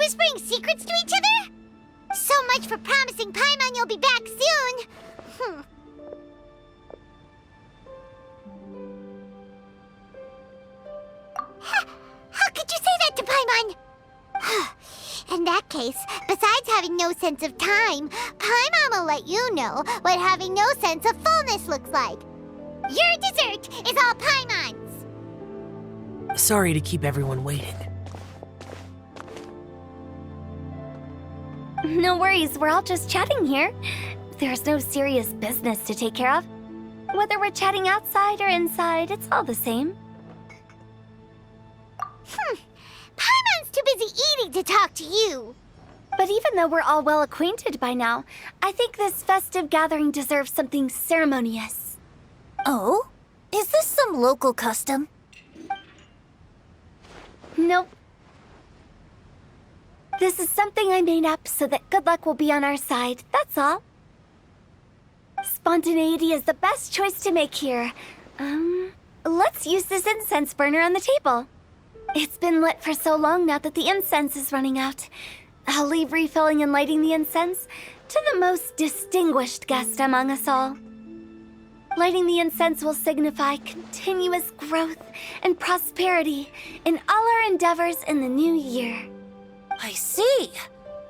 whispering secrets to each other? So much for promising Paimon you'll be back soon. How could you say that to Paimon? In that case, besides having no sense of time, Paimon will let you know what having no sense of fullness looks like. Your dessert is all Paimon's! Sorry to keep everyone waiting. No worries, we're all just chatting here. There's no serious business to take care of. Whether we're chatting outside or inside, it's all the same. Paimon's too busy eating to talk to you. But even though we're all well acquainted by now, I think this festive gathering deserves something ceremonious. Oh? Is this some local custom? Nope. This is something I made up so that good luck will be on our side, that's all. Spontaneity is the best choice to make here. Let's use this incense burner on the table. It's been lit for so long now that the incense is running out. I'll leave refilling and lighting the incense to the most distinguished guest among us all. Lighting the incense will signify continuous growth and prosperity in all our endeavors in the new year. I see.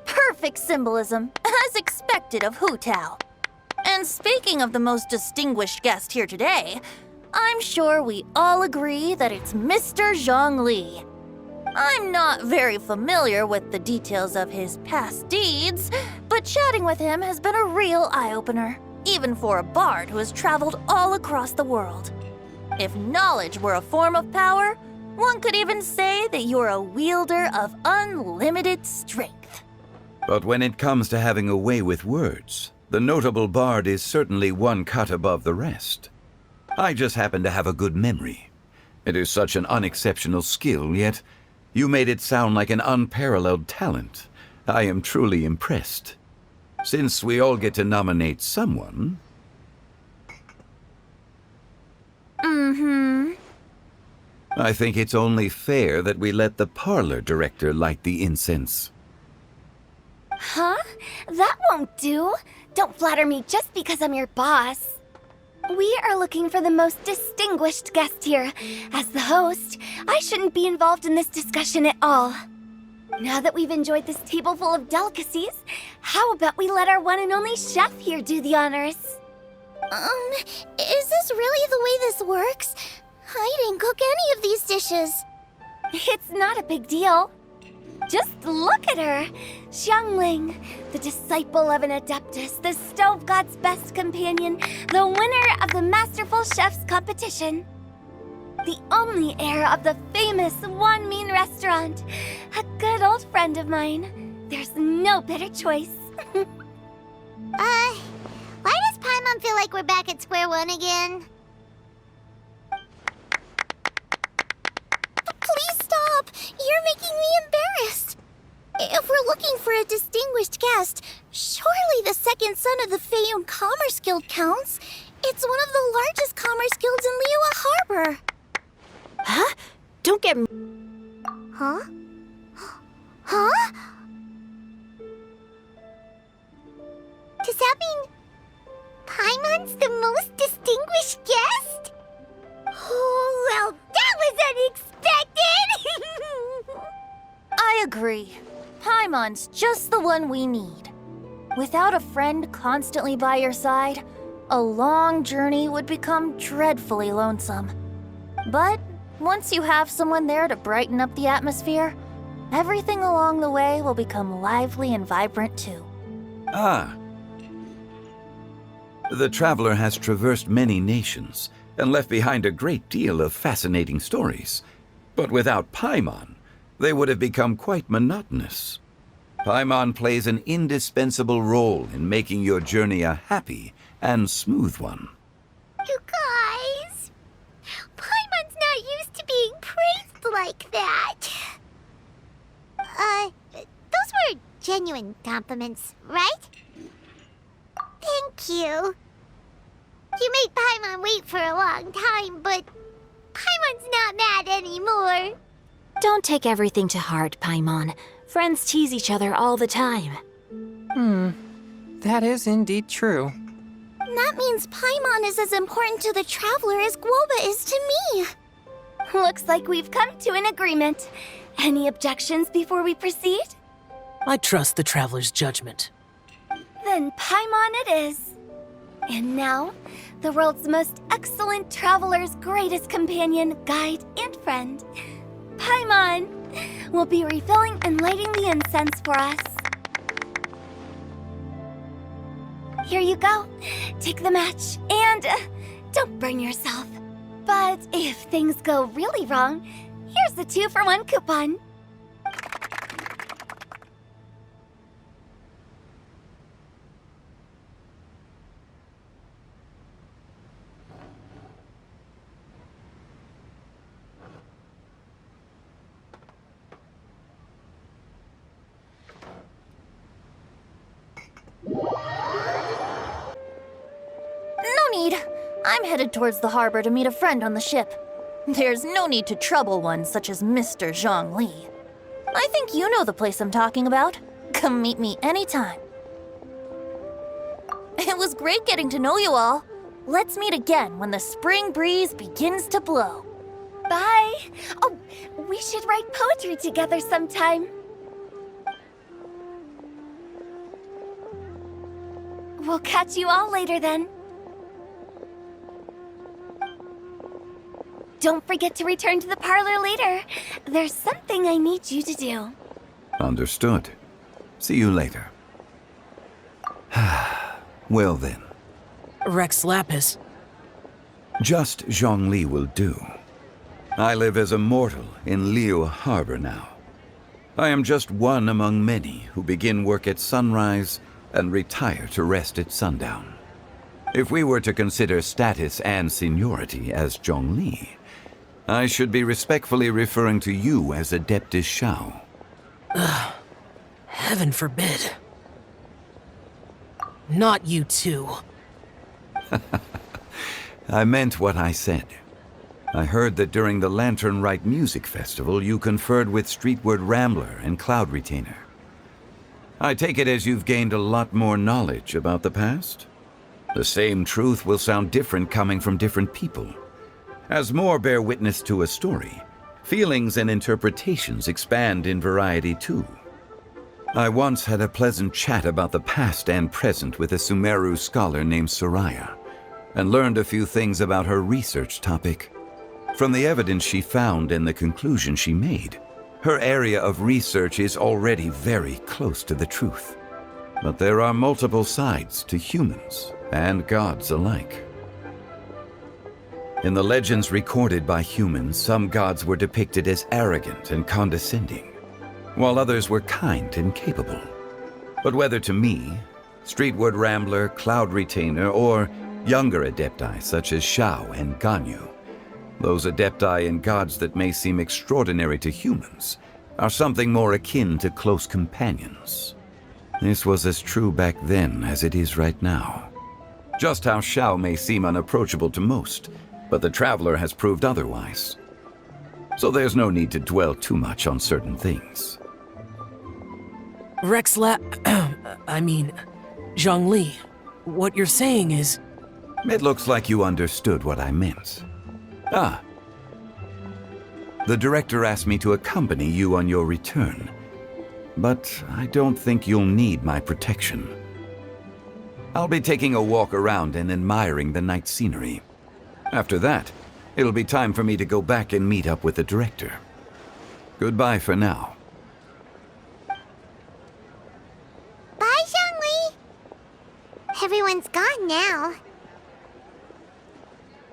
Perfect symbolism, as expected of Hu Tao. And speaking of the most distinguished guest here today, I'm sure we all agree that it's Mr. Zhang Li. I'm not very familiar with the details of his past deeds, but chatting with him has been a real eye-opener, even for a bard who has traveled all across the world. If knowledge were a form of power, one could even say that you're a wielder of unlimited strength. But when it comes to having a way with words, the notable bard is certainly one cut above the rest. I just happen to have a good memory. It is such an unexceptional skill, yet you made it sound like an unparalleled talent. I am truly impressed. Since we all get to nominate someone... I think it's only fair that we let the parlor director light the incense. Huh? That won't do. Don't flatter me just because I'm your boss. We are looking for the most distinguished guest here. As the host, I shouldn't be involved in this discussion at all. Now that we've enjoyed this table full of delicacies, how about we let our one and only chef here do the honors? Is this really the way this works? I didn't cook any of these dishes. It's not a big deal. Just look at her! Xiangling, the disciple of an adeptus, the stove god's best companion, the winner of the Masterful Chef's competition. The only heir of the famous Wanmin restaurant. A good old friend of mine. There's no better choice. Why does Paimon feel like we're back at square one again? Please stop! You're making me embarrassed. If we're looking for a distinguished guest, surely the second son of the Feiyun Commerce Guild counts. It's one of the largest commerce guilds in Liyue Harbor. Huh? Don't get me. Huh? Huh? Does that mean Paimon's the most distinguished guest? Oh, well, that was unexpected! I agree. Paimon's just the one we need. Without a friend constantly by your side, a long journey would become dreadfully lonesome. But once you have someone there to brighten up the atmosphere, everything along the way will become lively and vibrant too. Ah. The traveler has traversed many nations and left behind a great deal of fascinating stories. But without Paimon, they would have become quite monotonous. Paimon plays an indispensable role in making your journey a happy and smooth one. You guys, Paimon's not used to being praised like that. Those were genuine compliments, right? Thank you. You made Paimon wait for a long time, but Paimon's not mad anymore. Don't take everything to heart, Paimon. Friends tease each other all the time. That is indeed true. That means Paimon is as important to the Traveler as Guoba is to me. Looks like we've come to an agreement. Any objections before we proceed? I trust the Traveler's judgment. Then Paimon it is. And now, the world's most excellent traveler's greatest companion, guide, and friend, Paimon, will be refilling and lighting the incense for us. Here you go. Take the match, and don't burn yourself. But if things go really wrong, here's the 2-for-1 coupon. No need. I'm headed towards the harbor to meet a friend on the ship. There's no need to trouble one such as Mr. Zhongli. I think you know the place I'm talking about. Come meet me anytime. It was great getting to know you all. Let's meet again when the spring breeze begins to blow. Bye. Oh, we should write poetry together sometime. We'll catch you all later then. Don't forget to return to the parlor later. There's something I need you to do. Understood. See you later. Well then. Rex Lapis. Just Zhongli will do. I live as a mortal in Liu Harbor now. I am just one among many who begin work at sunrise and retire to rest at sundown. If we were to consider status and seniority as Zhongli, I should be respectfully referring to you as Adeptus Shao. Heaven forbid. Not you too. I meant what I said. I heard that during the Lantern Rite Music Festival you conferred with Streetward Rambler and Cloud Retainer. I take it as you've gained a lot more knowledge about the past? The same truth will sound different coming from different people. As more bear witness to a story, feelings and interpretations expand in variety too. I once had a pleasant chat about the past and present with a Sumeru scholar named Soraya, and learned a few things about her research topic. From the evidence she found and the conclusion she made, her area of research is already very close to the truth. But there are multiple sides to humans and gods alike. In the legends recorded by humans, some gods were depicted as arrogant and condescending, while others were kind and capable. But whether to me, Streetward Rambler, Cloud Retainer, or younger adepti such as Shao and Ganyu, those adepti and gods that may seem extraordinary to humans are something more akin to close companions. This was as true back then as it is right now. Just how Shao may seem unapproachable to most, but the Traveler has proved otherwise. So there's no need to dwell too much on certain things. Zhongli, what you're saying is... It looks like you understood what I meant. The director asked me to accompany you on your return, but I don't think you'll need my protection. I'll be taking a walk around and admiring the night scenery. After that, it'll be time for me to go back and meet up with the director. Goodbye for now. Bye, Zhongli. Everyone's gone now.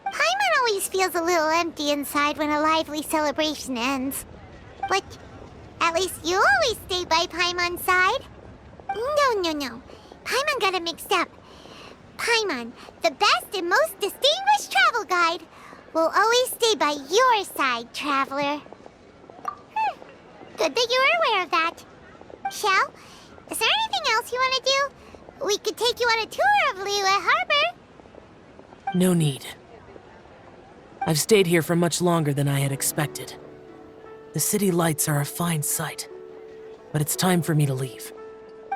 Paimon always feels a little empty inside when a lively celebration ends. But at least you always stay by Paimon's side. No. Paimon got it mixed up. Paimon, the best and most distinguished travel guide, will always stay by your side, Traveler. Good that you're aware of that. Shell, is there anything else you want to do? We could take you on a tour of Liyue Harbor. No need. I've stayed here for much longer than I had expected. The city lights are a fine sight. but it's time for me to leave.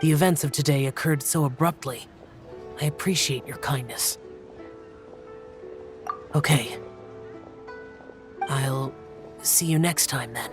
The events of today occurred so abruptly. I appreciate your kindness. Okay. I'll see you next time then.